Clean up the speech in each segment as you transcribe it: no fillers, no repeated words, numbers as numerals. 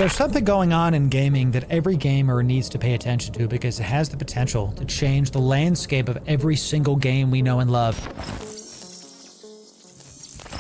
There's something going on in gaming that every gamer needs to pay attention to because it has the potential to change the landscape of every single game we know and love.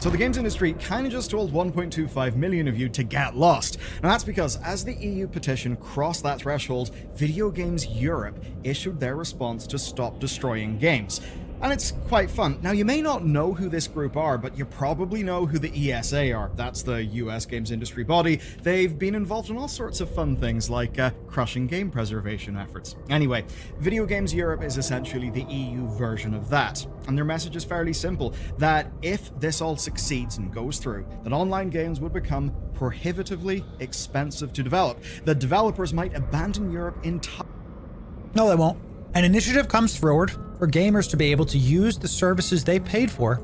So the games industry kind of just told 1.25 million of you to get lost. And that's because as the EU petition crossed that threshold, Video Games Europe issued their response to stop destroying games. And it's quite fun. Now, you may not know who this group are, but you probably know who the ESA are. That's the US games industry body. They've been involved in all sorts of fun things like crushing game preservation efforts. Anyway, Video Games Europe is essentially the EU version of that. And their message is fairly simple, that if this all succeeds and goes through, that online games would become prohibitively expensive to develop. The developers might abandon Europe entirely. No, they won't. An initiative comes forward for gamers to be able to use the services they paid for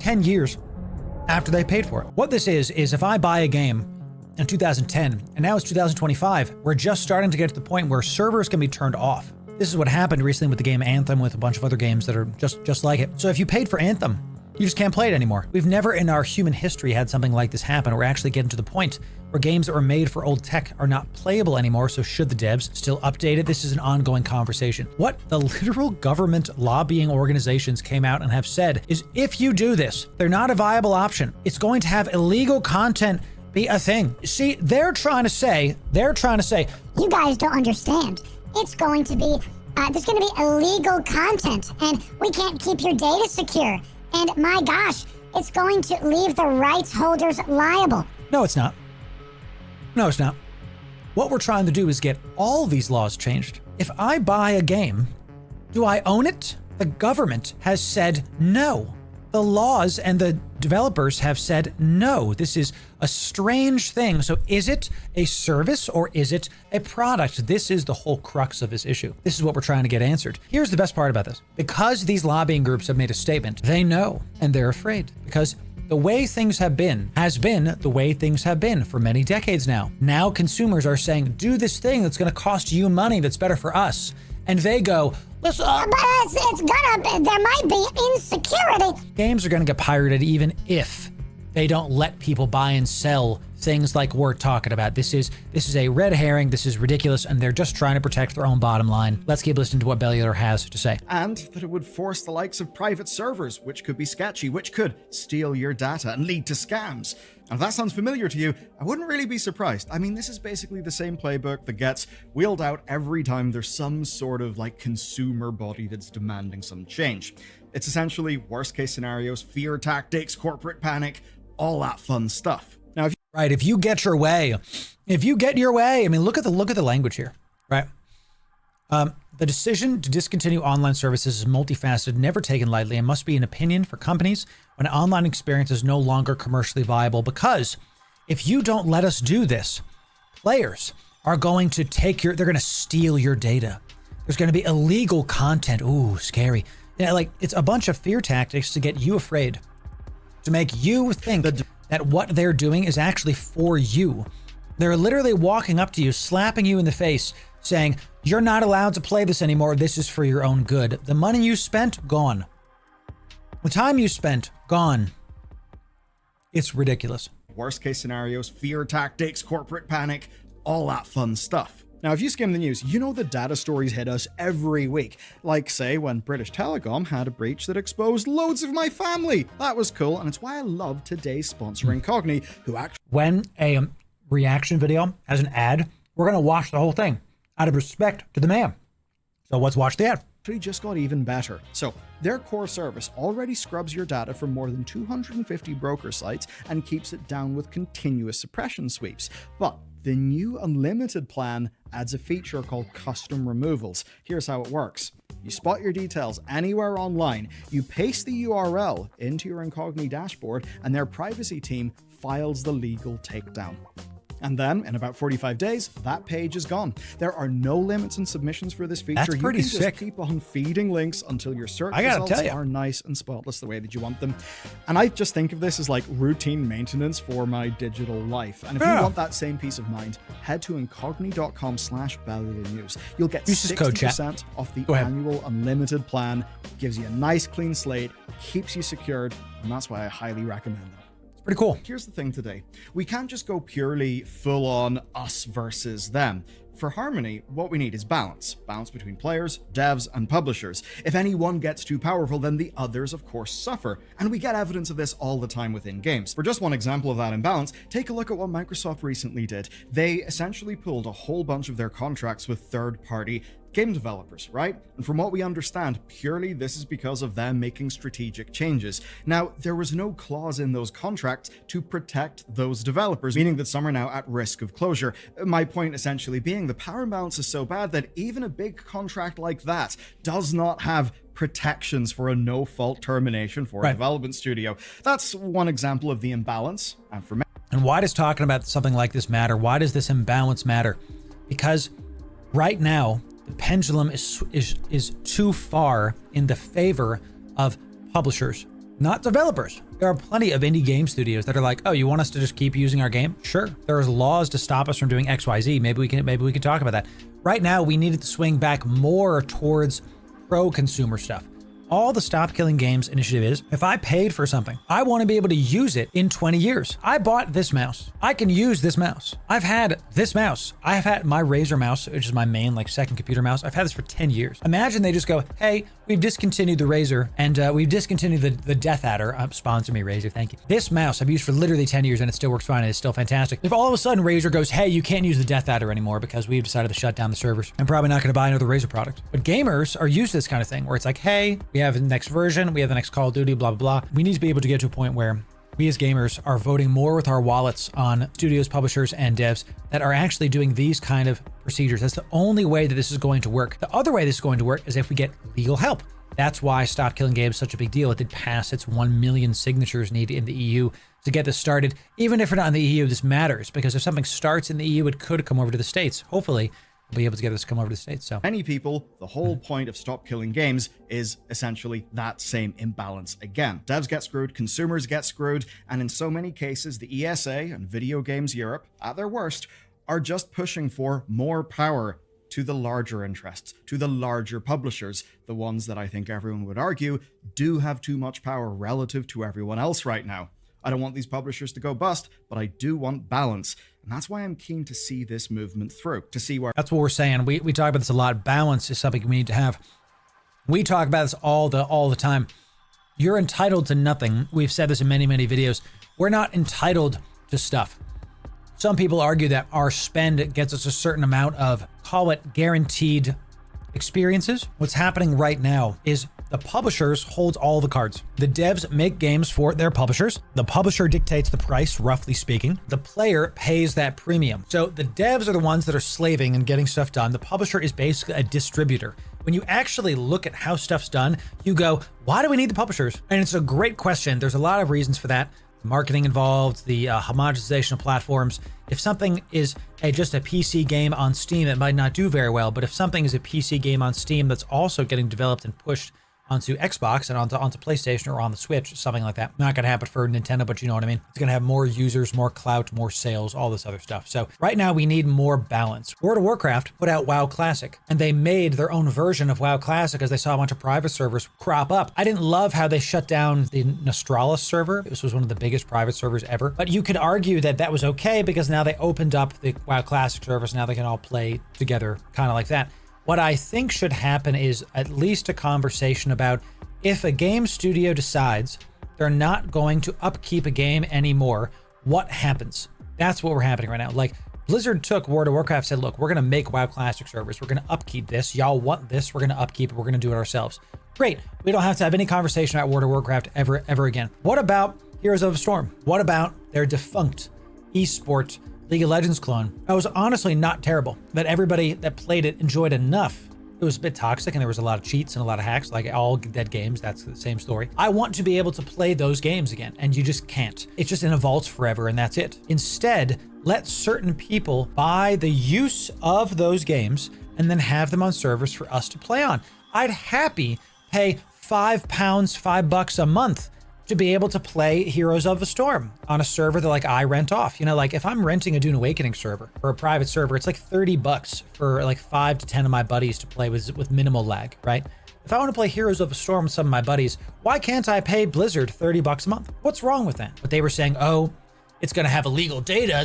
10 years after they paid for it. What this is if I buy a game in 2010 and now it's 2025, we're just starting to get to the point where servers can be turned off. This is what happened recently with the game Anthem, with a bunch of other games that are just like it. So if you paid for Anthem, you just can't play it anymore. We've never in our human history had something like this happen. We're actually getting to the point where games that were made for old tech are not playable anymore, so should the devs still update it? This is an ongoing conversation. What the literal government lobbying organizations came out and have said is if you do this, they're not a viable option. It's going to have illegal content be a thing. See, they're trying to say, you guys don't understand. It's going to be, there's going to be illegal content, and we can't keep your data secure. And my gosh, it's going to leave the rights holders liable. No, it's not. No, it's not. What we're trying to do is get all these laws changed. If I buy a game, do I own it? The government has said no. The laws and the developers have said no. This is a strange thing. So is it a service or is it a product? This is the whole crux of this issue. This is what we're trying to get answered. Here's the best part about this. Because these lobbying groups have made a statement, they know and they're afraid because the way things have been has been the way things have been for many decades now. Now consumers are saying, do this thing that's going to cost you money that's better for us. And they go, listen, but there might be insecurity. Games are going to get pirated even if they don't let people buy and sell things like we're talking about. This is a red herring. This is ridiculous. And they're just trying to protect their own bottom line. Let's keep listening to what Bellular has to say. And that it would force the likes of private servers, which could be sketchy, which could steal your data and lead to scams. And if that sounds familiar to you, I wouldn't really be surprised. I mean, this is basically the same playbook that gets wheeled out every time there's some sort of like consumer body that's demanding some change. It's essentially worst case scenarios, fear tactics, corporate panic, all that fun stuff. Now, if you get your way, I mean, look at the language here, right? The decision to discontinue online services is multifaceted, never taken lightly, and must be an opinion for companies when an online experience is no longer commercially viable. Because if you don't let us do this, players are going to they're going to steal your data. There's going to be illegal content. Ooh, scary. Yeah, like it's a bunch of fear tactics to get you afraid, to make you think that what they're doing is actually for you. They're literally walking up to you, slapping you in the face, saying, you're not allowed to play this anymore. This is for your own good. The money you spent, gone. The time you spent, gone. It's ridiculous. Worst case scenarios, fear tactics, corporate panic, all that fun stuff. Now, if you skim the news, you know the data stories hit us every week. Like, say, when British Telecom had a breach that exposed loads of my family. That was cool, and it's why I love today's sponsor, Incogni, who actually... When a reaction video has an ad, we're going to watch the whole thing out of respect to the man. So let's watch the ad. Just got even better. So their core service already scrubs your data from more than 250 broker sites and keeps it down with continuous suppression sweeps. But the new unlimited plan adds a feature called custom removals. Here's how it works. You spot your details anywhere online, you paste the URL into your Incogni dashboard, and their privacy team files the legal takedown. And then, in about 45 days, that page is gone. There are no limits and submissions for this feature. That's pretty sick. You can just keep on feeding links until your search results are nice and spotless the way that you want them. And I just think of this as like routine maintenance for my digital life. And if you want that same peace of mind, head to incogni.com/BellularNews. You'll get 60% off the annual unlimited plan. Gives you a nice clean slate, keeps you secured, and that's why I highly recommend them. Pretty cool. Here's the thing today. We can't just go purely full on us versus them. For Harmony, what we need is balance. Balance between players, devs, and publishers. If any one gets too powerful, then the others, of course, suffer. And we get evidence of this all the time within games. For just one example of that imbalance, take a look at what Microsoft recently did. They essentially pulled a whole bunch of their contracts with third-party game developers, right? And from what we understand, purely this is because of them making strategic changes. Now, there was no clause in those contracts to protect those developers, meaning that some are now at risk of closure. My point essentially being the power imbalance is so bad that even a big contract like that does not have protections for a no-fault termination for a development studio. That's one example of the imbalance. And why does talking about something like this matter? Why does this imbalance matter? Because right now, the pendulum is too far in the favor of publishers, not developers. There are plenty of indie game studios that are like, oh, you want us to just keep using our game? Sure. There's laws to stop us from doing XYZ. Maybe we can talk about that. Right now, we needed to swing back more towards pro-consumer stuff. All the Stop Killing Games initiative is, if I paid for something, I want to be able to use it in 20 years. I bought this mouse. I can use this mouse. I've had this mouse. I've had my Razer mouse, which is my main, second computer mouse. I've had this for 10 years. Imagine they just go, hey, we've discontinued the Razer and we've discontinued the Death Adder. Sponsor me, Razer, thank you. This mouse I've used for literally 10 years and it still works fine and it's still fantastic. If all of a sudden Razer goes, hey, you can't use the Death Adder anymore because we've decided to shut down the servers, I'm probably not going to buy another Razer product. But gamers are used to this kind of thing where it's like, hey, we have the next version, we have the next Call of Duty, blah, blah, blah. We need to be able to get to a point where we as gamers are voting more with our wallets on studios, publishers, and devs that are actually doing these kind of procedures. That's the only way that this is going to work. The other way this is going to work is if we get legal help. That's why Stop Killing Games is such a big deal. It did pass its 1 million signatures need in the EU to get this started. Even if we're not in the EU, this matters because if something starts in the EU, it could come over to the States. Hopefully, we'll be able to get this to come over to the States. So many people, the whole point of Stop Killing Games is essentially that same imbalance again. Devs get screwed, consumers get screwed, and in so many cases, the ESA and Video Games Europe, at their worst, are just pushing for more power to the larger interests, to the larger publishers, the ones that I think everyone would argue do have too much power relative to everyone else right now. I don't want these publishers to go bust, but I do want balance. And that's why I'm keen to see this movement through, to see where... That's what we're saying. We talk about this a lot. Balance is something we need to have. We talk about this all the time. You're entitled to nothing. We've said this in many, many videos. We're not entitled to stuff. Some people argue that our spend gets us a certain amount of, call it guaranteed experiences. What's happening right now is the publishers hold all the cards. The devs make games for their publishers. The publisher dictates the price, roughly speaking. The player pays that premium. So the devs are the ones that are slaving and getting stuff done. The publisher is basically a distributor. When you actually look at how stuff's done, you go, why do we need the publishers? And it's a great question. There's a lot of reasons for that. Marketing involved, the homogenization of platforms. If something is just a PC game on Steam, it might not do very well. But if something is a PC game on Steam that's also getting developed and pushed onto Xbox and onto PlayStation or on the Switch, something like that. Not gonna happen for Nintendo, but you know what I mean. It's gonna have more users, more clout, more sales, all this other stuff. So right now we need more balance. World of Warcraft put out WoW Classic and they made their own version of WoW Classic as they saw a bunch of private servers crop up. I didn't love how they shut down the Nostralis server. This was one of the biggest private servers ever, but you could argue that that was okay because now they opened up the WoW Classic servers. Now they can all play together kind of like that. What I think should happen is at least a conversation about if a game studio decides they're not going to upkeep a game anymore, what happens? That's what we're happening right now. Like Blizzard took World of Warcraft, said, look, we're going to make WoW Classic servers. We're going to upkeep this. Y'all want this. We're going to upkeep it. We're going to do it ourselves. Great. We don't have to have any conversation about World of Warcraft ever again. What about Heroes of the Storm? What about their defunct esports League of Legends clone? That was honestly not terrible. That everybody that played it enjoyed enough. It was a bit toxic and there was a lot of cheats and a lot of hacks, like all dead games. That's the same story. I want to be able to play those games again, and you just can't. It's just in a vault forever and that's it. Instead, let certain people buy the use of those games and then have them on servers for us to play on. I'd happy pay £5 $5 a month to be able to play Heroes of the Storm on a server that like I rent off. You know, like if I'm renting a Dune Awakening server or a private server, it's like $30 for like 5 to 10 of my buddies to play with minimal lag, right? If I want to play Heroes of the Storm with some of my buddies, why can't I pay Blizzard $30 a month? What's wrong with that? But they were saying, oh, it's going to have illegal data.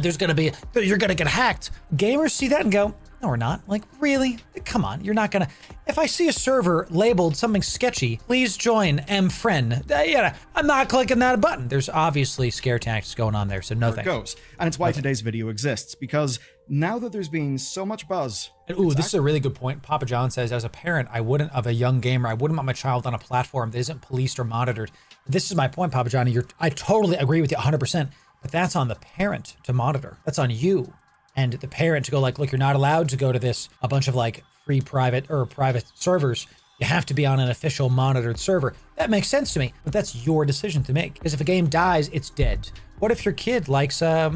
You're going to get hacked. Gamers see that and go, no, we're not. Like, really? Come on. You're not going to. If I see a server labeled something sketchy, please join friend. Yeah, I'm not clicking that button. There's obviously scare tactics going on there, so no thanks. It goes. And it's why today's video exists, because now that there's been so much buzz. And, this is a really good point. Papa John says, as a parent, of a young gamer, I wouldn't want my child on a platform that isn't policed or monitored. This is my point, Papa John. I totally agree with you 100%, but that's on the parent to monitor. That's on you. And the parent to go like, look, you're not allowed to go to a bunch of like free private servers. You have to be on an official monitored server. That makes sense to me, but that's your decision to make. Because if a game dies, it's dead. What if your kid likes, I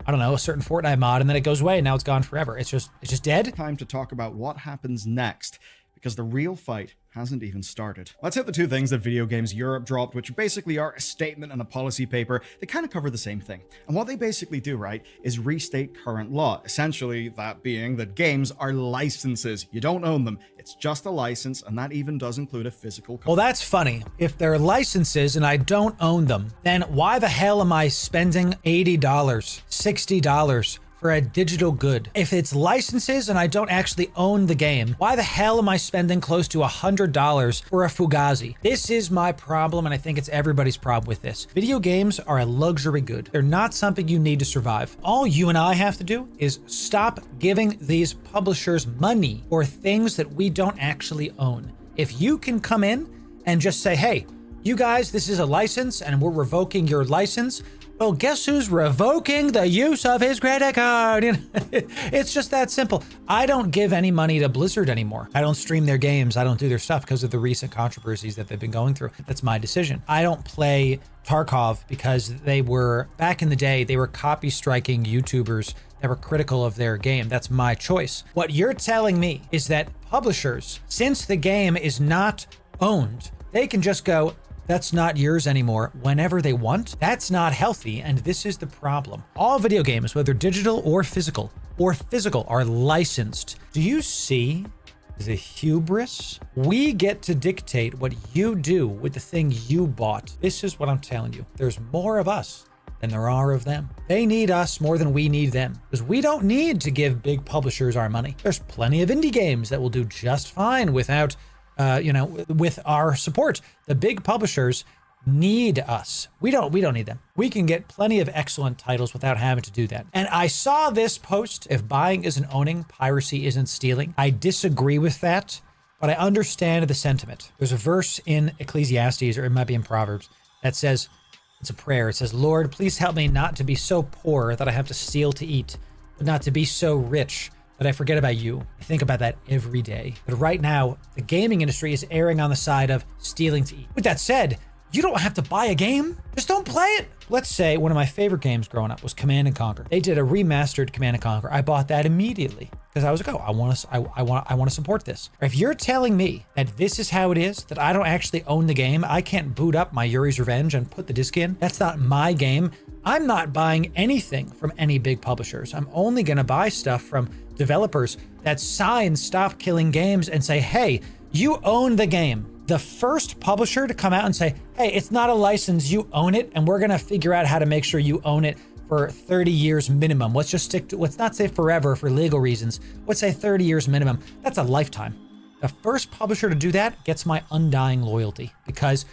don't know, a certain Fortnite mod and then it goes away and now it's gone forever? It's just dead? Time to talk about what happens next, because the real fight hasn't even started. Let's hit the two things that Video Games Europe dropped, which basically are a statement and a policy paper. They kind of cover the same thing. And what they basically do, right, is restate current law. Essentially, that being that games are licenses. You don't own them. It's just a license, and that even does include a physical copy. Well, that's funny. If they're licenses and I don't own them, then why the hell am I spending $80, $60 for a digital good? If it's licenses and I don't actually own the game, why the hell am I spending close to $100 for a Fugazi? This is my problem, and I think it's everybody's problem with this. Video games are a luxury good. They're not something you need to survive. All you and I have to do is stop giving these publishers money for things that we don't actually own. If you can come in and just say, hey, you guys, this is a license and we're revoking your license, well, guess who's revoking the use of his credit card? You know, it's just that simple. I don't give any money to Blizzard anymore. I don't stream their games. I don't do their stuff because of the recent controversies that they've been going through. That's my decision. I don't play Tarkov because back in the day, they were copy striking YouTubers that were critical of their game. That's my choice. What you're telling me is that publishers, since the game is not owned, they can just go, that's not yours anymore whenever they want. That's not healthy, and this is the problem. All video games, whether digital or physical, are licensed. Do you see the hubris? We get to dictate what you do with the thing you bought. This is what I'm telling you. There's more of us than there are of them. They need us more than we need them, because we don't need to give big publishers our money. There's plenty of indie games that will do just fine without with our support. The big publishers need us. We don't need them. We can get plenty of excellent titles without having to do that. And I saw this post, if buying isn't owning, piracy isn't stealing. I disagree with that, but I understand the sentiment. There's a verse in Ecclesiastes, or it might be in Proverbs, that says, it's a prayer. It says, Lord, please help me not to be so poor that I have to steal to eat, but not to be so rich that I forget about you. I think about that every day. But right now, the gaming industry is erring on the side of stealing to eat. With that said, you don't have to buy a game. Just don't play it. Let's say one of my favorite games growing up was Command & Conquer. They did a remastered Command & Conquer. I bought that immediately because I was like, oh, I want to support this. If you're telling me that this is how it is, that I don't actually own the game, I can't boot up my Yuri's Revenge and put the disc in, that's not my game. I'm not buying anything from any big publishers. I'm only going to buy stuff from developers that sign Stop Killing Games and say, hey, you own the game. The first publisher to come out and say, hey, it's not a license, you own it, and we're going to figure out how to make sure you own it for 30 years minimum. Let's just let's not say forever for legal reasons. Let's say 30 years minimum. That's a lifetime. The first publisher to do that gets my undying loyalty, because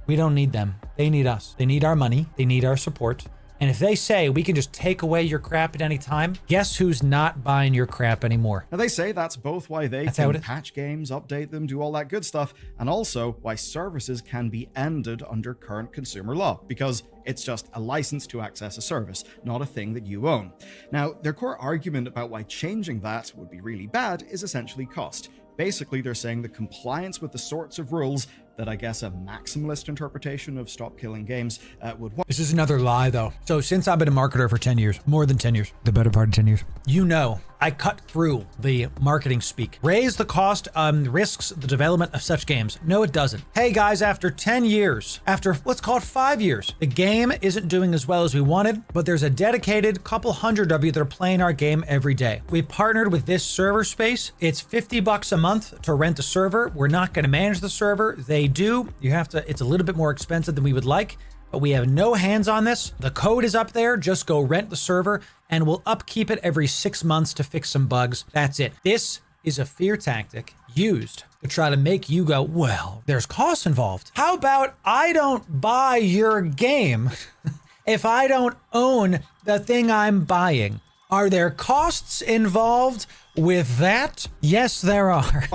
we don't need them. They need us. They need our money. They need our support. And if they say we can just take away your crap at any time, guess who's not buying your crap anymore? Now, they say that's both why they can patch games, update them, do all that good stuff, and also why services can be ended under current consumer law, because it's just a license to access a service, not a thing that you own. Now, their core argument about why changing that would be really bad is essentially cost. Basically, they're saying the compliance with the sorts of rules that I guess a maximalist interpretation of stop killing games would want. This is another lie, though. So since I've been a marketer for 10 years, more than 10 years, the better part of 10 years, you know, I cut through the marketing speak. Raise the cost risks the development of such games. No, it doesn't. Hey guys, after 10 years, after let's call it 5 years, the game isn't doing as well as we wanted, but there's a dedicated couple hundred of you that are playing our game every day. We partnered with this server space. It's $50 a month to rent a server. We're not going to manage the server. They do. You have to, it's a little bit more expensive than we would like, but we have no hands on this. The code is up there. Just go rent the server and we'll upkeep it every 6 months to fix some bugs. That's it. This is a fear tactic used to try to make you go, well, there's costs involved. How about I don't buy your game if I don't own the thing I'm buying? Are there costs involved with that? Yes, there are.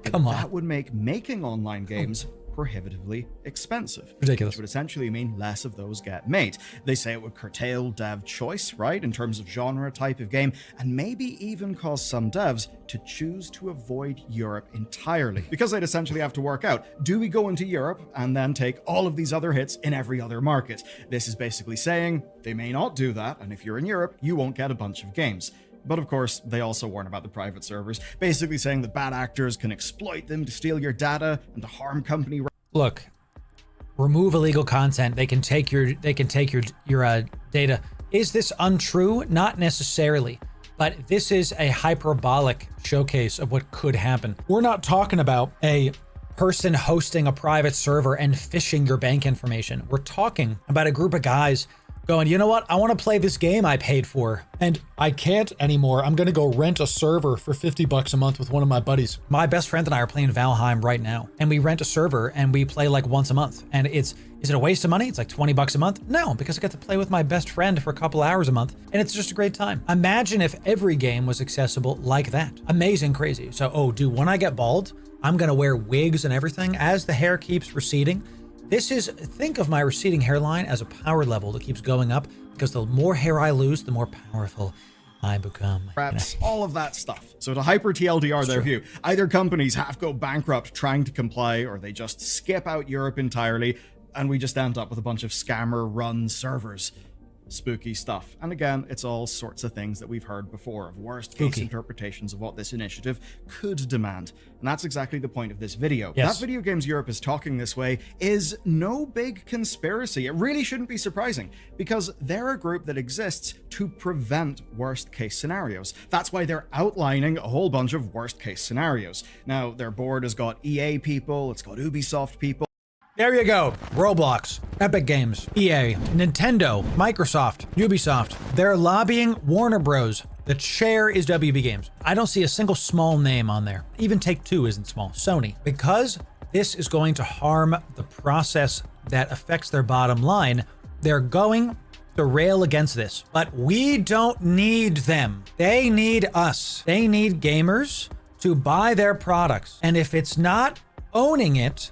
Come on. That would make making online games prohibitively expensive. Ridiculous. Which would essentially mean less of those get made. They say it would curtail dev choice, right, in terms of genre type of game, and maybe even cause some devs to choose to avoid Europe entirely. Because they'd essentially have to work out, do we go into Europe and then take all of these other hits in every other market? This is basically saying they may not do that, and if you're in Europe, you won't get a bunch of games. But of course, they also warn about the private servers, basically saying that bad actors can exploit them to steal your data and to harm company. Look, remove illegal content. They can take your data. Is this untrue? Not necessarily, but this is a hyperbolic showcase of what could happen. We're not talking about a person hosting a private server and phishing your bank information. We're talking about a group of guys going, you know what? I want to play this game I paid for and I can't anymore. I'm going to go rent a server for $50 a month with one of my buddies. My best friend and I are playing Valheim right now, and we rent a server and we play like once a month. And is it a waste of money? It's like $20 a month. No, because I get to play with my best friend for a couple hours a month and it's just a great time. Imagine if every game was accessible like that. Amazing, crazy. So, oh, dude, when I get bald, I'm going to wear wigs and everything as the hair keeps receding. Think of my receding hairline as a power level that keeps going up, because the more hair I lose, the more powerful I become. Perhaps all of that stuff. So to hyper TLDR their view, either companies half go bankrupt trying to comply, or they just skip out Europe entirely, and we just end up with a bunch of scammer-run servers. Spooky stuff. And again, it's all sorts of things that we've heard before of worst case interpretations of what this initiative could demand. And that's exactly the point of this video. Yes. That Video Games Europe is talking this way is no big conspiracy. It really shouldn't be surprising, because they're a group that exists to prevent worst case scenarios. That's why they're outlining a whole bunch of worst case scenarios. Now, their board has got EA people, it's got Ubisoft people. There you go. Roblox, Epic Games, EA, Nintendo, Microsoft, Ubisoft. They're lobbying Warner Bros. The chair is WB Games. I don't see a single small name on there. Even Take-Two isn't small. Sony. Because this is going to harm the process that affects their bottom line, they're going to rail against this. But we don't need them. They need us. They need gamers to buy their products. And if it's not owning it,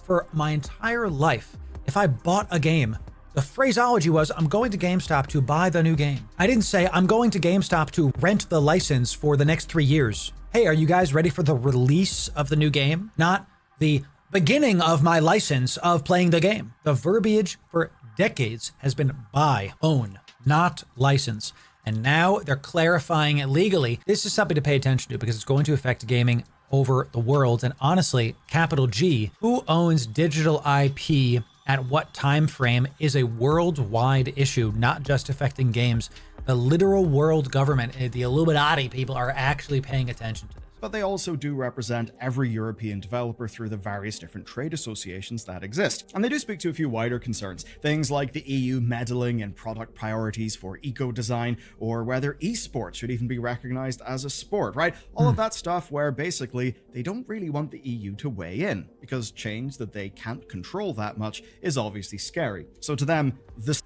for my entire life, if I bought a game, the phraseology was, I'm going to GameStop to buy the new game. I didn't say, I'm going to GameStop to rent the license for the next 3 years. Hey, are you guys ready for the release of the new game? Not the beginning of my license of playing the game. The verbiage for decades has been buy, own, not license. And now they're clarifying it legally. This is something to pay attention to, because it's going to affect gaming over the world. And honestly, capital G, who owns digital IP at what time frame is a worldwide issue, not just affecting games. The literal world government, the Illuminati people, are actually paying attention to this. But they also do represent every European developer through the various different trade associations that exist. And they do speak to a few wider concerns, things like the EU meddling in product priorities for eco-design, or whether esports should even be recognized as a sport, right? All of that stuff where basically they don't really want the EU to weigh in, because change that they can't control that much is obviously scary. So to them,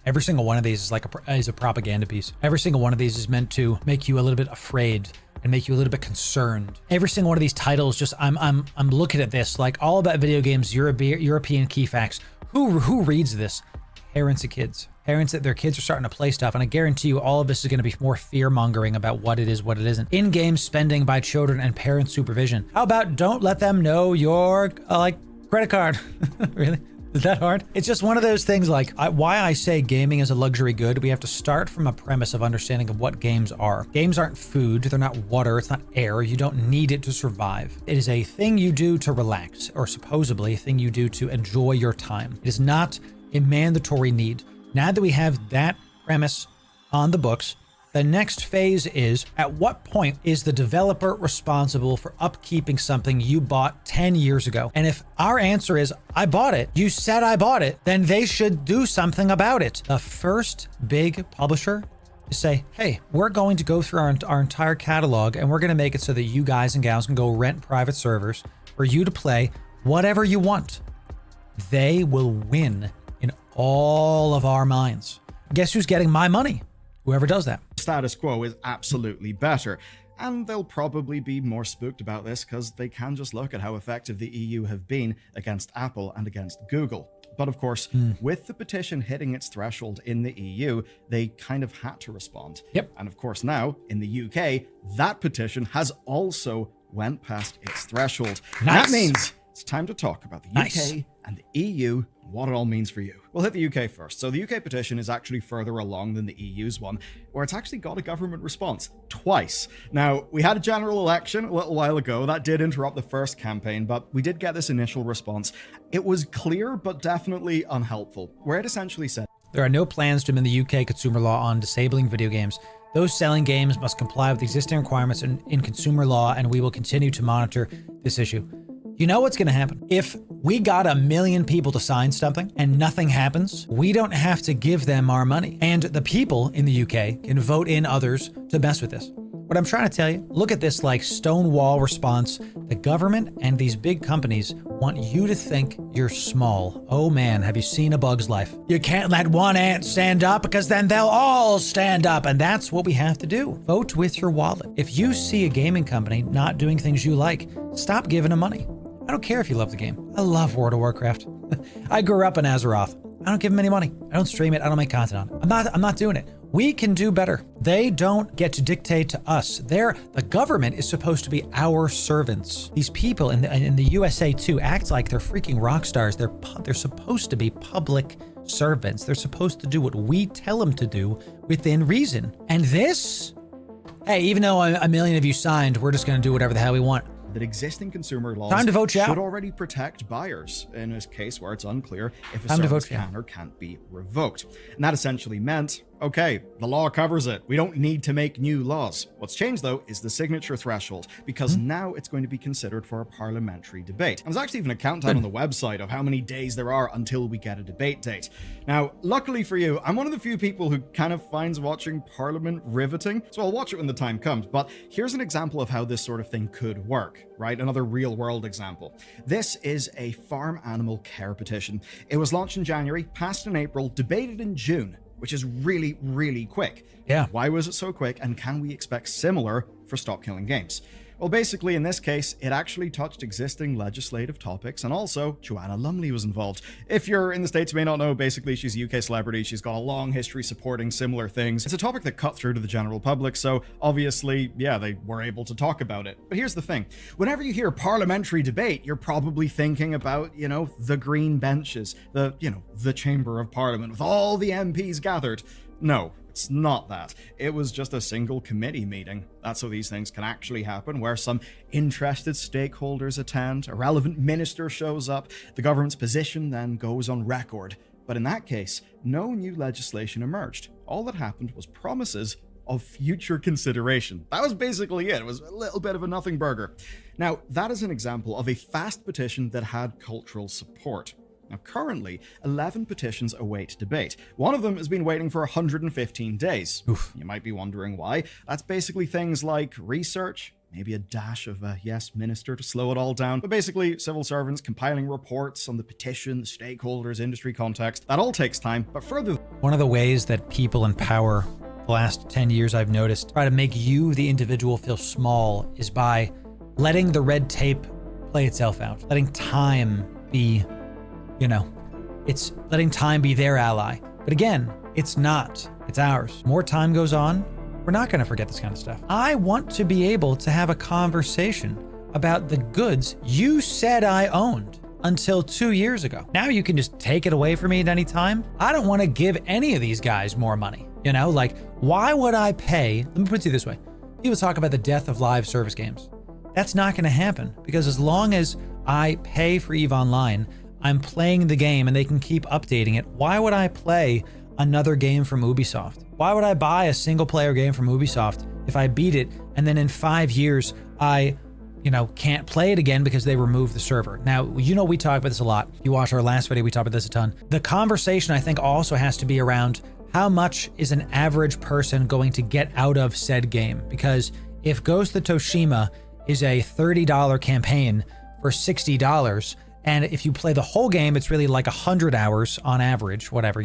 every single one of these is like a propaganda piece. Every single one of these is meant to make you a little bit afraid and make you a little bit concerned. Every single one of these titles, just I'm looking at this like all about video games, European key facts. Who reads this? Parents of kids. Parents that their kids are starting to play stuff, and I guarantee you all of this is going to be more fear-mongering about what it is, what it isn't. In-game spending by children and parent supervision. How about don't let them know your Credit card. Really? Is that hard? It's just one of those things like why I say gaming is a luxury good. We have to start from a premise of understanding of what games are. Games aren't food. They're not water. It's not air. You don't need it to survive. It is a thing you do to relax, or supposedly a thing you do to enjoy your time. It is not a mandatory need. Now that we have that premise on the books, the next phase is, at what point is the developer responsible for upkeeping something you bought 10 years ago? And if our answer is, I bought it, you said I bought it, then they should do something about it. The first big publisher to say, hey, we're going to go through our entire catalog and we're going to make it so that you guys and gals can go rent private servers for you to play whatever you want. They will win in all of our minds. Guess who's getting my money? Whoever does that. Status quo is absolutely better. And they'll probably be more spooked about this because they can just look at how effective the EU have been against Apple and against Google. But of course, with the petition hitting its threshold in the EU, they kind of had to respond. Yep. And of course now, in the UK, that petition has also went past its threshold. Nice. That means it's time to talk about the UK and the EU, what it all means for you. We'll hit the UK first. So the UK petition is actually further along than the EU's one, where it's actually got a government response twice. Now, we had a general election a little while ago that did interrupt the first campaign, but we did get this initial response. It was clear, but definitely unhelpful, where it essentially said, there are no plans to amend the UK consumer law on disabling video games. Those selling games must comply with existing requirements in consumer law, and we will continue to monitor this issue. You know what's going to happen? If we got 1 million people to sign something and nothing happens, we don't have to give them our money. And the people in the UK can vote in others to mess with this. What I'm trying to tell you, look at this like Stonewall response. The government and these big companies want you to think you're small. Oh man, have you seen A Bug's Life? You can't let one ant stand up because then they'll all stand up. And that's what we have to do. Vote with your wallet. If you see a gaming company not doing things you like, stop giving them money. I don't care if you love the game. I love World of Warcraft. I grew up in Azeroth. I don't give them any money. I don't stream it. I don't make content on it. I'm not doing it. We can do better. They don't get to dictate to us. The government is supposed to be our servants. These people in the USA too act like they're freaking rock stars. They're supposed to be public servants. They're supposed to do what we tell them to do within reason. And this, hey, even though 1 million of you signed, we're just going to do whatever the hell we want. that existing consumer laws Time to vote you out. should already protect buyers in a case where it's unclear if a service can or can't be revoked. And that essentially meant, okay, the law covers it. We don't need to make new laws. What's changed, though, is the signature threshold, because now it's going to be considered for a parliamentary debate. And there's actually even a countdown on the website of how many days there are until we get a debate date. Now, luckily for you, I'm one of the few people who kind of finds watching Parliament riveting, so I'll watch it when the time comes. But here's an example of how this sort of thing could work, right? Another real-world example. This is a farm animal care petition. It was launched in January, passed in April, debated in June, which is really, really quick. Yeah. Why was it so quick, and can we expect similar for Stop Killing Games? Well, basically, in this case, it actually touched existing legislative topics, and also Joanna Lumley was involved. If you're in the States, you may not know, basically, she's a UK celebrity. She's got a long history supporting similar things. It's a topic that cut through to the general public, so obviously, yeah, they were able to talk about it. But here's the thing. Whenever you hear parliamentary debate, you're probably thinking about, the green benches, the Chamber of Parliament with all the MPs gathered. No. It's not that. It was just a single committee meeting. That's how these things can actually happen, where some interested stakeholders attend, a relevant minister shows up, the government's position then goes on record. But in that case, no new legislation emerged. All that happened was promises of future consideration. That was basically it. It was a little bit of a nothing burger. Now, that is an example of a fast petition that had cultural support. Now, currently, 11 petitions await debate. One of them has been waiting for 115 days. Oof. You might be wondering why. That's basically things like research, maybe a dash of a yes minister to slow it all down, but basically civil servants compiling reports on the petition, the stakeholders, industry context. That all takes time, but further... One of the ways that people in power the last 10 years I've noticed try to make you, the individual, feel small is by letting the red tape play itself out, letting time be... it's letting time be their ally. But again, it's not. It's ours. More time goes on, we're not going to forget this kind of stuff. I want to be able to have a conversation about the goods you said I owned. until 2 years ago. Now you can just take it away from me at any time. I don't want to give any of these guys more money. You know, like, why would I pay? Let me put it to you this way. People talk about the death of live service games. That's not going to happen, because as long as I pay for EVE Online, I'm playing the game and they can keep updating it. Why would I play another game from Ubisoft? Why would I buy a single player game from Ubisoft if I beat it and then in 5 years I can't play it again because they removed the server? Now, we talk about this a lot. You watch our last video, we talk about this a ton. The conversation, I think, also has to be around how much is an average person going to get out of said game? Because if Ghost of Tsushima is a $30 campaign for $60, and if you play the whole game, it's really like 100 hours on average, whatever,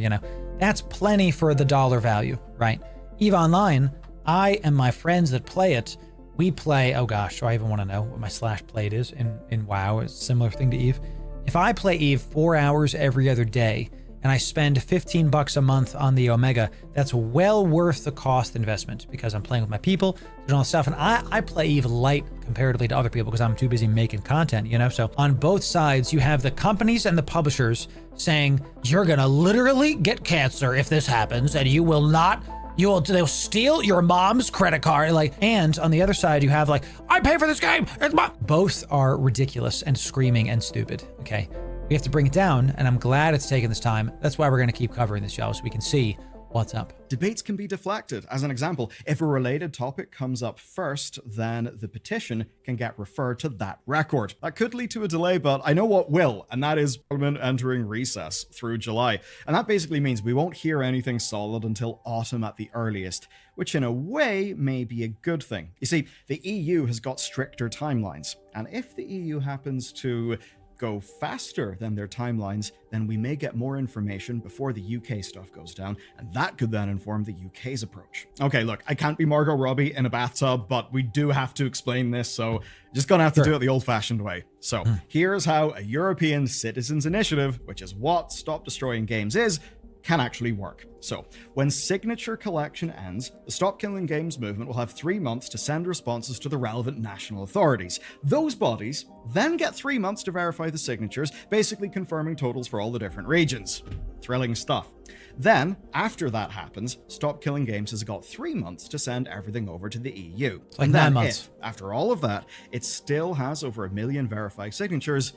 that's plenty for the dollar value, right? EVE Online, I and my friends that play it, we play, oh gosh, do I even want to know what my /played is in WoW? It's a similar thing to EVE. If I play EVE 4 hours every other day, and I spend $15 a month on the Omega, that's well worth the cost investment, because I'm playing with my people, doing all this stuff, and I play EVE light comparatively to other people because I'm too busy making content, So on both sides, you have the companies and the publishers saying, you're gonna literally get cancer if this happens, and they'll steal your mom's credit card. And on the other side, you have I pay for this game. Both are ridiculous and screaming and stupid. Okay. We have to bring it down, and I'm glad it's taken this time. That's why we're going to keep covering this, y'all, so we can see what's up. Debates can be deflected. As an example, if a related topic comes up first, then the petition can get referred to that record. That could lead to a delay, but I know what will, and that is Parliament entering recess through July. And that basically means we won't hear anything solid until autumn at the earliest, which in a way may be a good thing. You see, the EU has got stricter timelines, and if the EU happens to go faster than their timelines, then we may get more information before the UK stuff goes down, and that could then inform the UK's approach. Okay, look, I can't be Margot Robbie in a bathtub, but we do have to explain this, so just gonna have to do it the old-fashioned way. So here's how a European citizens initiative, which is what Stop Destroying Games is, can actually work. So, when signature collection ends, the Stop Killing Games movement will have 3 months to send responses to the relevant national authorities. Those bodies then get 3 months to verify the signatures, basically confirming totals for all the different regions. Thrilling stuff. Then, after that happens, Stop Killing Games has got 3 months to send everything over to the EU. And then 9 months. If, after all of that, it still has over 1 million verified signatures,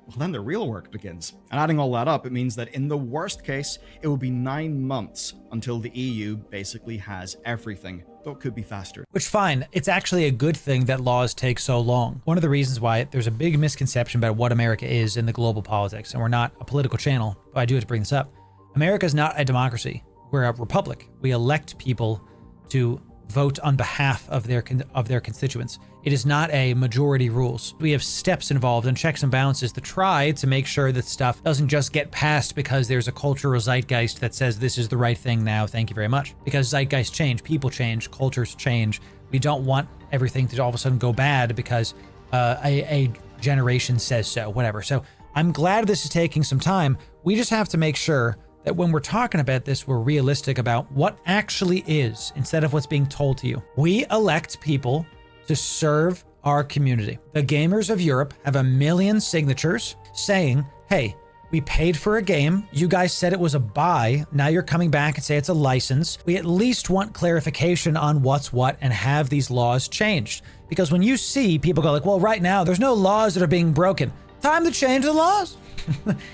well, then the real work begins. And adding all that up, it means that in the worst case, it will be 9 months until the EU basically has everything, though it could be faster. Which, fine, it's actually a good thing that laws take so long. One of the reasons why there's a big misconception about what America is in the global politics, and we're not a political channel, but I do have to bring this up. America is not a democracy. We're a republic. We elect people to vote on behalf of their constituents. It is not a majority rules. We have steps involved and checks and balances to try to make sure that stuff doesn't just get passed because there's a cultural zeitgeist that says this is the right thing now, thank you very much. Because zeitgeists change, people change, cultures change. We don't want everything to all of a sudden go bad because a generation says so, whatever. So I'm glad this is taking some time. We just have to make sure that when we're talking about this, we're realistic about what actually is instead of what's being told to you. We elect people to serve our community. The gamers of Europe have 1 million signatures saying, hey, we paid for a game. You guys said it was a buy. Now you're coming back and say it's a license. We at least want clarification on what's what and have these laws changed. Because when you see people go well, right now there's no laws that are being broken. Time to change the laws.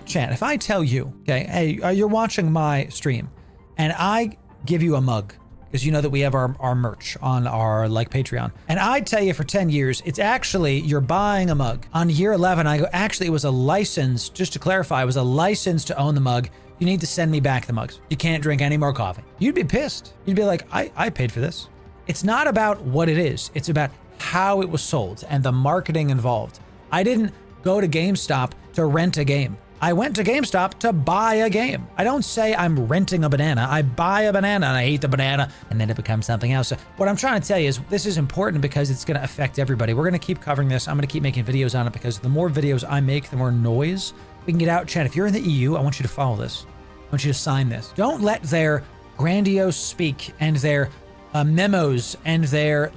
Chan, if I tell you, okay, hey, you're watching my stream and I give you a mug, because you know that we have our merch on our Patreon. And I tell you for 10 years, it's actually, you're buying a mug. On year 11, I go, actually, it was a license, just to clarify, it was a license to own the mug. You need to send me back the mugs. You can't drink any more coffee. You'd be pissed. You'd be like, I paid for this. It's not about what it is. It's about how it was sold and the marketing involved. I didn't go to GameStop to rent a game. I went to GameStop to buy a game. I don't say I'm renting a banana. I buy a banana and I eat the banana and then it becomes something else. So what I'm trying to tell you is this is important because it's going to affect everybody. We're going to keep covering this. I'm going to keep making videos on it because the more videos I make, the more noise we can get out. Chad, if you're in the EU, I want you to follow this. I want you to sign this. Don't let their grandiose speak and their memos and their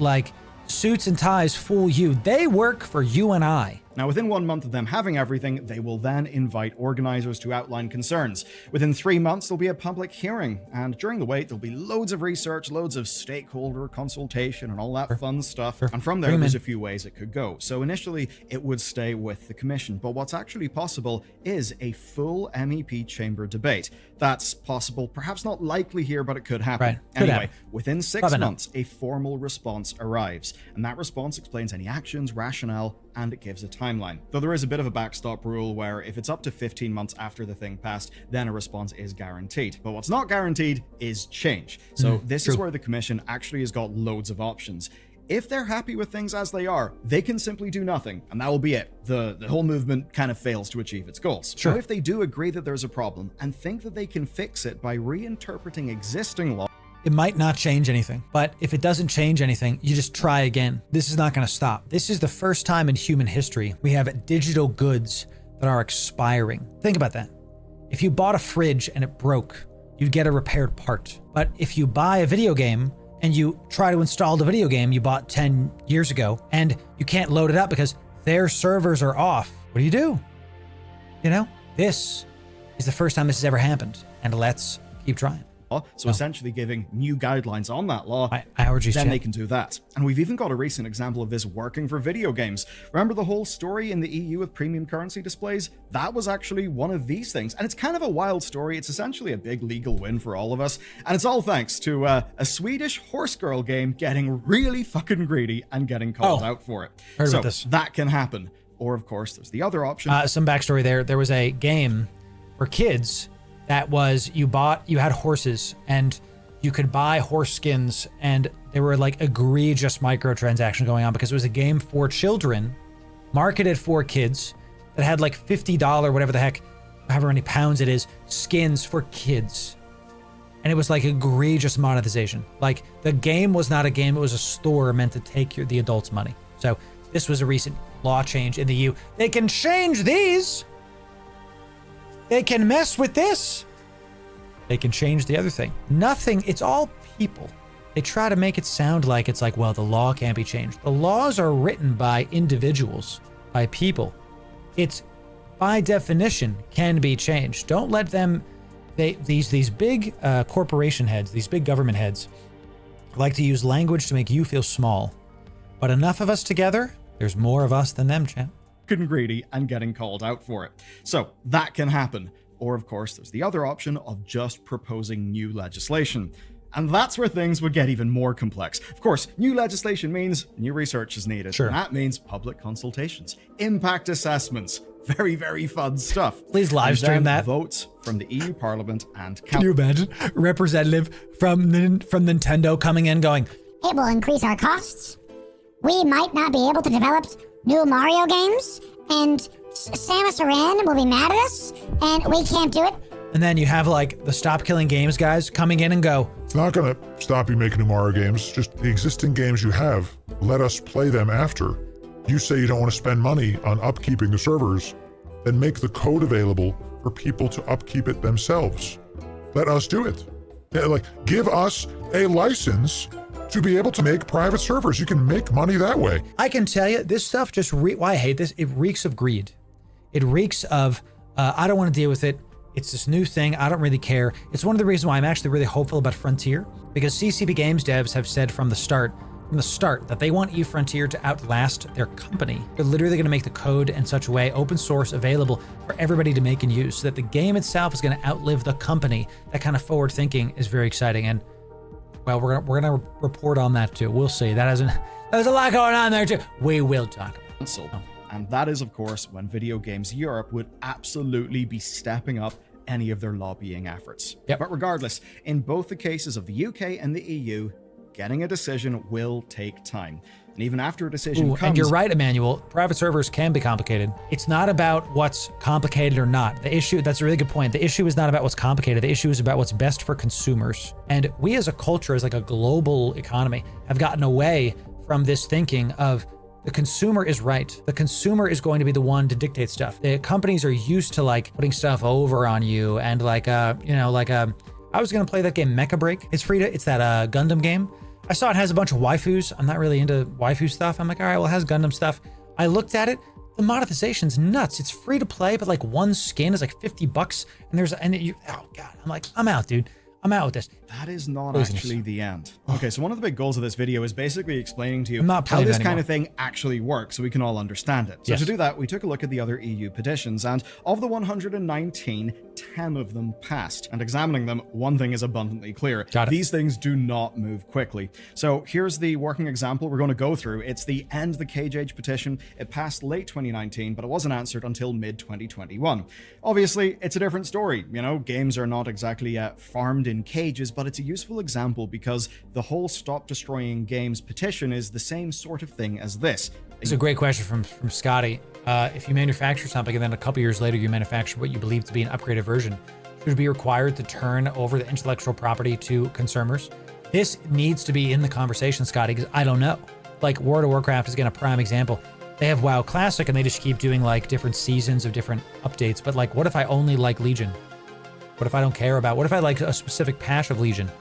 suits and ties fool you. They work for you and I. Now, within 1 month of them having everything, they will then invite organizers to outline concerns. Within 3 months, there'll be a public hearing, and during the wait, there'll be loads of research, loads of stakeholder consultation, and all that fun stuff. And from there, there's a few ways it could go. So initially, it would stay with the commission, but what's actually possible is a full MEP chamber debate. That's possible, perhaps not likely here, but it could happen. Right. Could Anyway, happen. within 6 months, a formal response arrives, and that response explains any actions, rationale, and it gives a timeline. Though there is a bit of a backstop rule where if it's up to 15 months after the thing passed, then a response is guaranteed. But what's not guaranteed is change. So this is where the commission actually has got loads of options. If they're happy with things as they are, they can simply do nothing, and that will be it. The whole movement kind of fails to achieve its goals. Sure. But if they do agree that there's a problem and think that they can fix it by reinterpreting existing law, it might not change anything, but if it doesn't change anything, you just try again. This is not going to stop. This is the first time in human history we have digital goods that are expiring. Think about that. If you bought a fridge and it broke, you'd get a repaired part. But if you buy a video game and you try to install the video game you bought 10 years ago and you can't load it up because their servers are off, what do? You know, this is the first time this has ever happened, and let's keep trying. so essentially giving new guidelines on that law, then they can do that. And we've even got a recent example of this working for video games. Remember the whole story in the EU with premium currency displays? That was actually one of these things. And it's kind of a wild story. It's essentially a big legal win for all of us. And it's all thanks to a Swedish horse girl game getting really fucking greedy and getting called out for it. Heard about this. That can happen. Or of course, there's the other option. Some backstory there. There was a game for kids that was you had horses and you could buy horse skins, and there were like egregious microtransactions going on because it was a game for children marketed for kids that had like $50, whatever the heck, however many pounds it is, skins for kids. And it was like egregious monetization. Like the game was not a game, it was a store meant to take the adults' money. So this was a recent law change in the EU. They can change these. They can mess with this. They can change the other thing. Nothing. It's all people. They try to make it sound like it's like, well, the law can't be changed. The laws are written by individuals, by people. It's by definition can be changed. Don't let them. These big corporation heads, these big government heads, like to use language to make you feel small. But enough of us together, there's more of us than them, champ. And greedy and getting called out for it. So that can happen. Or of course, there's the other option of just proposing new legislation. And that's where things would get even more complex. Of course, new legislation means new research is needed. Sure. And that means public consultations, impact assessments, very, very fun stuff. Please live stream that. Votes from the EU Parliament and Can you imagine? Representative from Nintendo coming in going, it will increase our costs. We might not be able to develop new Mario games, and Samus Aran will be mad at us, and we can't do it. and then you have like the Stop Killing Games guys coming in and go, It's not gonna stop you making new Mario games, just the existing games you have, let us play them after. You say you don't want to spend money on upkeeping the servers, then make the code available for people to upkeep it themselves. Let us do it. Yeah, like, give us a license to be able to make private servers. You can make money that way. I can tell you, this stuff just, why I hate this, it reeks of greed. It reeks of, I don't want to deal with it. It's this new thing. I don't really care. It's one of the reasons why I'm actually really hopeful about Frontier, because CCP Games devs have said from the start that they want eFrontier to outlast their company. They're literally going to make the code in such a way, open source, available for everybody to make and use, so that the game itself is going to outlive the company. That kind of forward thinking is very exciting. And well, we're gonna report on that too. We'll see. There's a lot going on there too. We will talk about it. And that is, of course, when Video Games Europe would absolutely be stepping up any of their lobbying efforts. Yep. But regardless, in both the cases of the UK and the EU, getting a decision will take time. And even after a decision comes... And you're right, Emmanuel. Private servers can be complicated. It's not about what's complicated or not. The issue, that's a really good point. The issue is not about what's complicated. The issue is about what's best for consumers. And we as a culture, as like a global economy, have gotten away from this thinking of the consumer is right. The consumer is going to be the one to dictate stuff. The companies are used to like putting stuff over on you and like, I was going to play that game Mecha Break. It's free to, it's that Gundam game. I saw it has a bunch of waifus. I'm not really into waifu stuff. I'm like, all right, well, it has Gundam stuff. I looked at it. The monetization's nuts. It's free to play, but like one skin is like $50, oh God, I'm like, I'm out, dude. I'm out with this. That is not Craziness. actually the end. Okay, so one of the big goals of this video is basically explaining to you I'm not how playing this anymore. kind of thing actually works so we can all understand it. So Yes. to do that, we took a look at the other EU petitions, and of the 119, 10 of them passed. And examining them, one thing is abundantly clear. Got it. These things do not move quickly. So here's the working example we're going to go through. It's the End the Cage Age petition. It passed late 2019, but it wasn't answered until mid-2021. Obviously, it's a different story. You know, games are not exactly farmed in cages, but it's a useful example because the whole Stop Destroying Games petition is the same sort of thing as this. It's a great question from Scotty. If you manufacture something and then a couple years later you manufacture what you believe to be an upgraded version, should it be required to turn over the intellectual property to consumers? This needs to be in the conversation, Scotty, because I don't know. Like World of Warcraft is again a prime example. They have WoW Classic and they just keep doing like different seasons of different updates. But like, what if I only like Legion? What if I don't care about? What if I like a specific patch of Legion?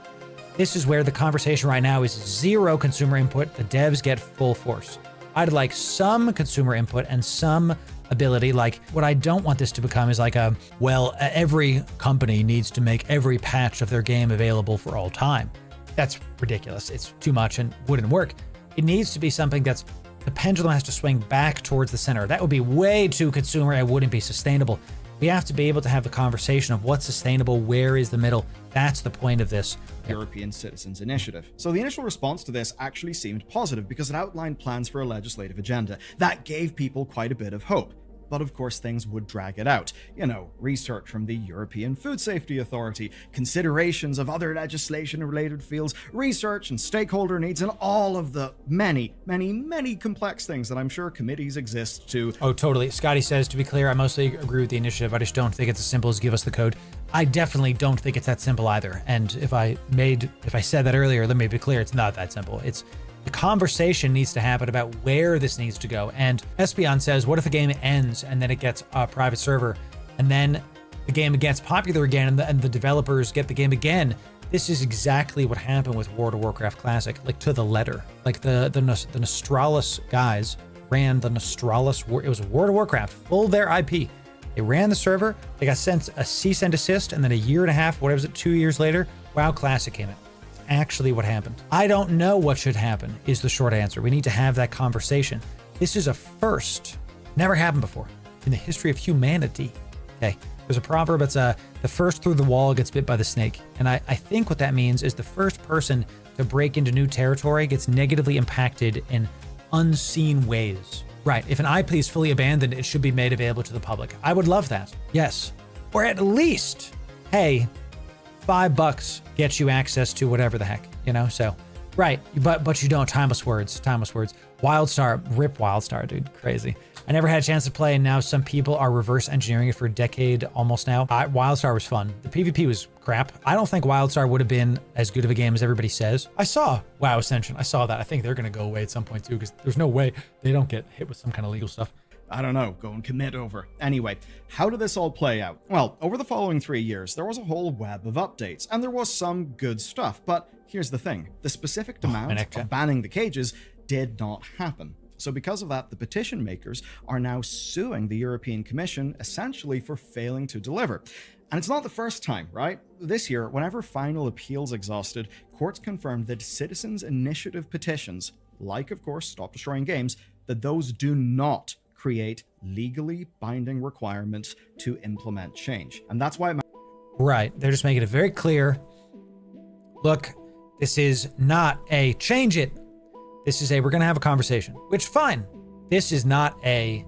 This is where the conversation right now is zero consumer input. The devs get full force. I'd like some consumer input and some ability. Like what I don't want this to become is like every company needs to make every patch of their game available for all time. That's ridiculous. It's too much and wouldn't work. It needs to be something that's the pendulum has to swing back towards the center. That would be way too consumer. It wouldn't be sustainable. We have to be able to have the conversation of what's sustainable, where is the middle. That's the point of this. European Citizens Initiative. So the initial response to this actually seemed positive because it outlined plans for a legislative agenda that gave people quite a bit of hope. But of course things would drag it out. You know, research from the European Food Safety Authority, considerations of other legislation in related fields, research and stakeholder needs, and all of the many complex things that I'm sure committees exist to. Oh, totally. Scotty says, to be clear, I mostly agree with the initiative. I just don't think it's as simple as give us the code. I definitely don't think it's that simple either. And if I said that earlier, let me be clear, it's not that simple. The conversation needs to happen about where this needs to go. And Espion says, what if the game ends and then it gets a private server and then the game gets popular again and the developers get the game again? This is exactly what happened with World of Warcraft Classic, like to the letter. Like the Nostralis guys ran the Nostralis, it was World of Warcraft, full their IP. They ran the server, they got sent a cease and desist, and then a year and a half, what was it, 2 years later, WoW Classic came out. Actually what happened. I don't know what should happen is the short answer. We need to have that conversation. This is a first. Never happened before in the history of humanity. Okay. There's a proverb that's the first through the wall gets bit by the snake. And I think what that means is the first person to break into new territory gets negatively impacted in unseen ways. Right. If an IP is fully abandoned, it should be made available to the public. I would love that. Yes. Or at least, hey, $5 gets you access to whatever the heck, you know? So, right. But you don't. Timeless words. WildStar, rip WildStar, dude. Crazy. I never had a chance to play, and now some people are reverse engineering it for a decade almost now. WildStar was fun. The PvP was crap. I don't think WildStar would have been as good of a game as everybody says. I saw WoW Ascension. I saw that. I think they're going to go away at some point too, because there's no way they don't get hit with some kind of legal stuff. I don't know, go and commit over. Anyway, how did this all play out? Well, over the following 3 years, there was a whole web of updates, and there was some good stuff, but here's the thing. The specific demand of banning the cages did not happen. So because of that, the petition makers are now suing the European Commission essentially for failing to deliver. And it's not the first time, right? This year, whenever final appeals exhausted, courts confirmed that citizens' initiative petitions, like of course Stop Destroying Games, that those do not create legally binding requirements to implement change. And that's why right. They're just making it very clear. Look, this is not a change it. This is a we're going to have a conversation, which fine. This is not a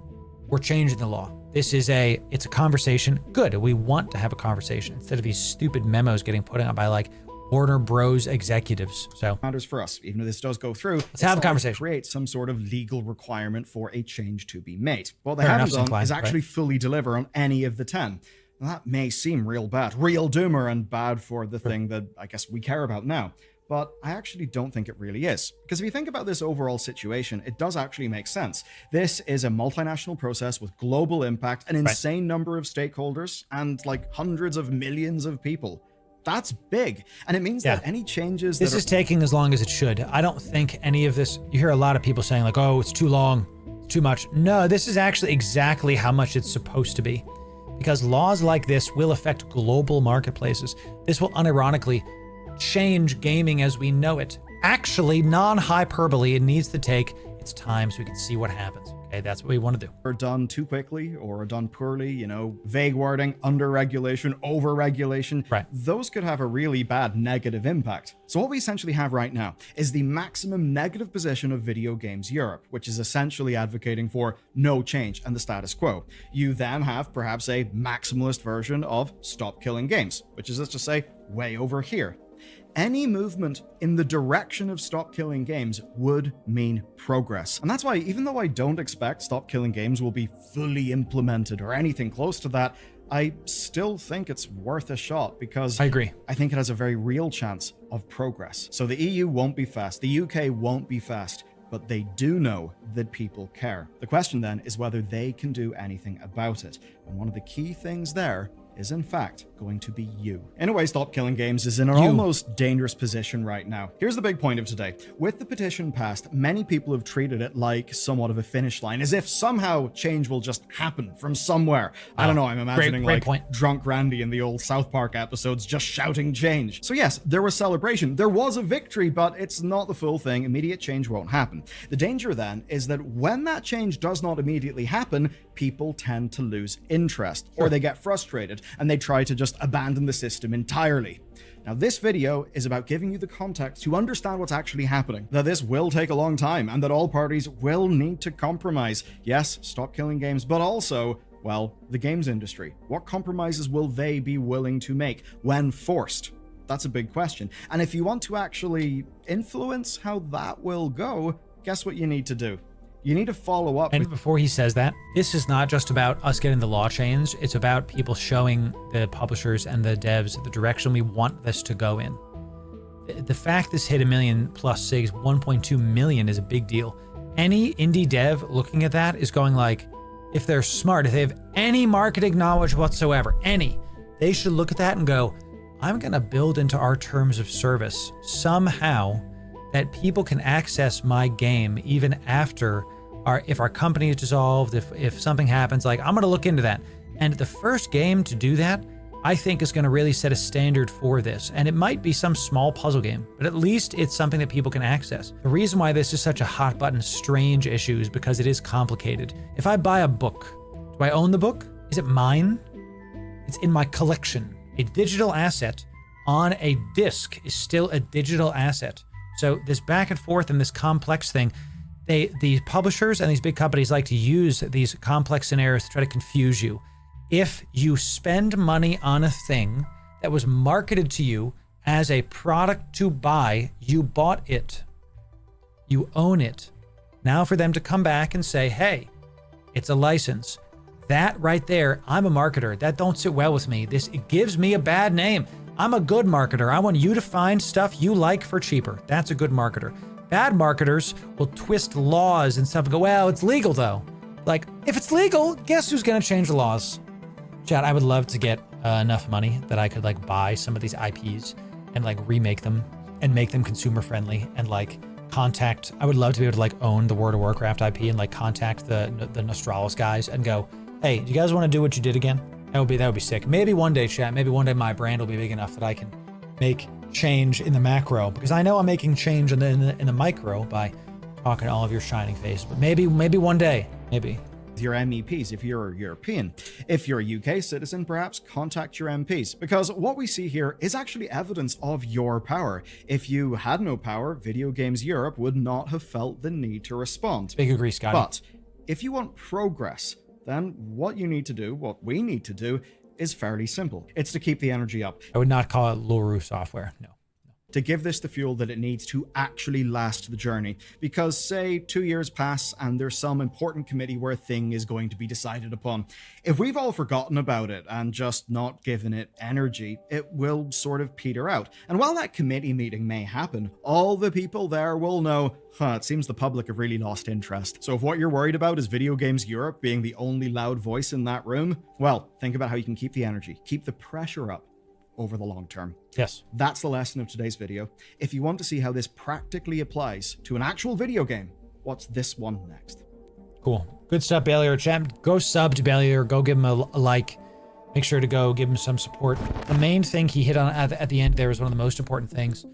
we're changing the law. This is it's a conversation. Good. We want to have a conversation instead of these stupid memos getting put out by like Warner Bros executives. So matters for us, even though this does go through. Let's have a conversation. Create some sort of legal requirement for a change to be made. What they haven't done is actually fully deliver on any of the 10. Now, that may seem real bad, real doomer, and bad for the thing that I guess we care about now. But I actually don't think it really is. Because if you think about this overall situation, it does actually make sense. This is a multinational process with global impact, an insane number of stakeholders, and like hundreds of millions of people. That's big. And it means that any changes this is taking as long as it should. I don't think any of this, you hear a lot of people saying like, oh, it's too long. too much. No, this is actually exactly how much it's supposed to be. Because laws like this will affect global marketplaces. This will unironically change gaming as we know it. Actually, non-hyperbole, it needs to take its time so we can see what happens. Okay, that's what we want to do. Are done too quickly or are done poorly, you know, vague wording, under-regulation, over-regulation, Right. those could have a really bad negative impact. So what we essentially have right now is the maximum negative position of Video Games Europe, which is essentially advocating for no change and the status quo. You then have perhaps a maximalist version of Stop Killing Games, which is, let's just say, way over here. Any movement in the direction of Stop Killing Games would mean progress. And that's why, even though I don't expect Stop Killing Games will be fully implemented or anything close to that, I still think it's worth a shot because I agree. I think it has a very real chance of progress. So the EU won't be fast, the UK won't be fast, but they do know that people care. The question then is whether they can do anything about it. And one of the key things there is in fact going to be you. In a way, Stop Killing Games is in an almost dangerous position right now. Here's the big point of today. With the petition passed, many people have treated it like somewhat of a finish line, as if somehow change will just happen from somewhere. I don't know, I'm imagining great point. Drunk Randy in the old South Park episodes just shouting change. So yes, there was celebration, there was a victory, but it's not the full thing. Immediate change won't happen. The danger then is that when that change does not immediately happen, people tend to lose interest, or they get frustrated and they try to just abandon the system entirely. Now, this video is about giving you the context to understand what's actually happening, that this will take a long time and that all parties will need to compromise. Yes, Stop Killing Games, but also, well, the games industry. What compromises will they be willing to make when forced? That's a big question. And if you want to actually influence how that will go, guess what you need to do? You need to follow up. And before he says that, this is not just about us getting the law changed. It's about people showing the publishers and the devs the direction we want this to go in. The fact this hit 1 million plus SIGs, 1.2 million is a big deal. Any indie dev looking at that is going like, if they're smart, if they have any marketing knowledge whatsoever, they should look at that and go, I'm going to build into our terms of service somehow that people can access my game even after if our company is dissolved, if something happens, like I'm going to look into that. And the first game to do that, I think is going to really set a standard for this. And it might be some small puzzle game, but at least it's something that people can access. The reason why this is such a hot button, strange issue is because it is complicated. If I buy a book, do I own the book? Is it mine? It's in my collection. A digital asset on a disc is still a digital asset. So this back and forth and this complex thing, the publishers and these big companies like to use these complex scenarios to try to confuse you. If you spend money on a thing that was marketed to you as a product to buy, you bought it. You own it. Now for them to come back and say, hey, it's a license. That right there, I'm a marketer. That don't sit well with me. It gives me a bad name. I'm a good marketer. I want you to find stuff you like for cheaper. That's a good marketer. Bad marketers will twist laws and stuff and go, well, it's legal though. Like, if it's legal, guess who's gonna change the laws? Chad, I would love to get enough money that I could like buy some of these IPs and like remake them and make them consumer friendly and like I would love to be able to like own the World of Warcraft IP and like contact the Nostralis guys and go, hey, do you guys want to do what you did again? That would be sick. Maybe one day, chat. Maybe one day my brand will be big enough that I can make change in the macro, because I know I'm making change in the micro by talking to all of your shining face. But maybe one day, maybe. Your MEPs if you're European. If you're a UK citizen, perhaps contact your MPs, because what we see here is actually evidence of your power. If you had no power, Video Games Europe would not have felt the need to respond. Big agree, Scotty. But if you want progress, then what you need to do, what we need to do, is fairly simple. It's to keep the energy up. I would not call it Loru software, no. To give this the fuel that it needs to actually last the journey. Because say 2 years pass and there's some important committee where a thing is going to be decided upon. If we've all forgotten about it and just not given it energy, it will sort of peter out. And while that committee meeting may happen, all the people there will know, it seems the public have really lost interest. So if what you're worried about is Video Games Europe being the only loud voice in that room, well, think about how you can keep the energy, keep the pressure up over the long term. Yes. That's the lesson of today's video. If you want to see how this practically applies to an actual video game, watch this one next. Cool. Good stuff, Bailier. Chat, go sub to Bailier. Go give him a like. Make sure to go give him some support. The main thing he hit on at the end there is one of the most important things,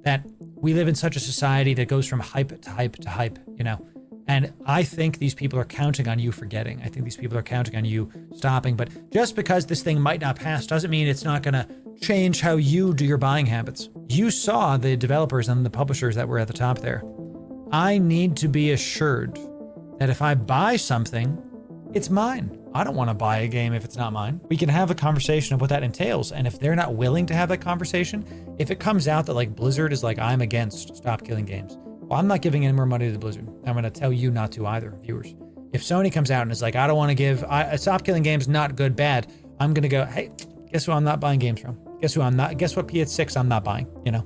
that we live in such a society that goes from hype to hype to hype, you know? And I think these people are counting on you forgetting. I think these people are counting on you stopping. But just because this thing might not pass doesn't mean it's not going to change how you do your buying habits. You saw the developers and the publishers that were at the top there. I need to be assured that if I buy something, it's mine. I don't want to buy a game if it's not mine. We can have a conversation of what that entails. And if they're not willing to have that conversation, if it comes out that like Blizzard is like, I'm against stop killing games, well, I'm not giving any more money to Blizzard. I'm going to tell you not to either, viewers. If Sony comes out and is like, I don't want to give, stop killing games, not good, bad, I'm going to go, hey, guess who I'm not buying games from? Guess who I'm not, guess what PS6 I'm not buying, you know?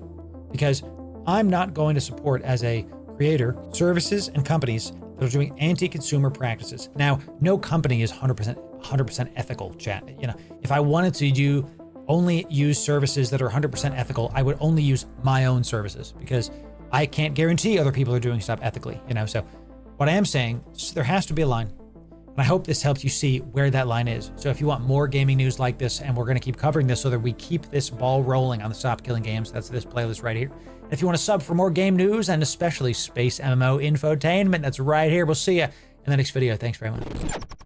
Because I'm not going to support, as a creator, services and companies that are doing anti-consumer practices. Now, no company is 100% ethical, chat. You know, if I wanted to only use services that are 100% ethical, I would only use my own services, because I can't guarantee other people are doing stuff ethically, you know? So what I am saying is there has to be a line. And I hope this helps you see where that line is. So if you want more gaming news like this, and we're going to keep covering this so that we keep this ball rolling on the Stop Killing Games, that's this playlist right here. And if you want to sub for more game news, and especially space MMO infotainment, that's right here. We'll see you in the next video. Thanks very much.